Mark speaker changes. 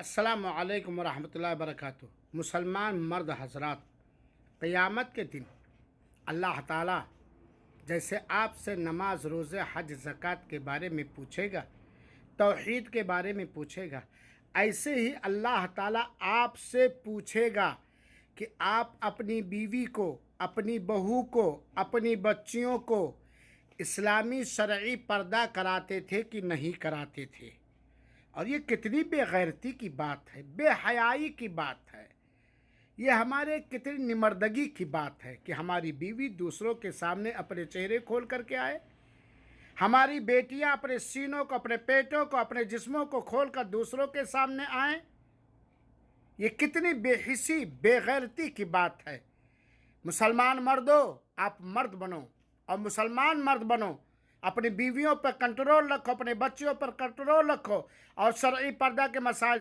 Speaker 1: السلام علیکم ورحمۃ اللہ وبرکاتہ۔ مسلمان مرد حضرات، قیامت کے دن اللہ تعالیٰ جیسے آپ سے نماز، روزے، حج، زکوٰۃ کے بارے میں پوچھے گا، توحید کے بارے میں پوچھے گا، ایسے ہی اللہ تعالیٰ آپ سے پوچھے گا کہ آپ اپنی بیوی کو، اپنی بہو کو، اپنی بچیوں کو اسلامی شرعی پردہ کراتے تھے کہ نہیں کراتے تھے۔ اور یہ کتنی بے غیرتی کی بات ہے، بے حیائی کی بات ہے، یہ ہمارے کتنی نمردگی کی بات ہے کہ ہماری بیوی دوسروں کے سامنے اپنے چہرے کھول کر کے آئے، ہماری بیٹیاں اپنے سینوں کو، اپنے پیٹوں کو، اپنے جسموں کو کھول کر دوسروں کے سامنے آئیں۔ یہ کتنی بے حسی، بے غیرتی کی بات ہے۔ مسلمان مردوں، آپ مرد بنو اور مسلمان مرد بنو، اپنی بیویوں پر کنٹرول رکھو، اپنے بچیوں پر کنٹرول رکھو اور شرعی پردہ کے مسائل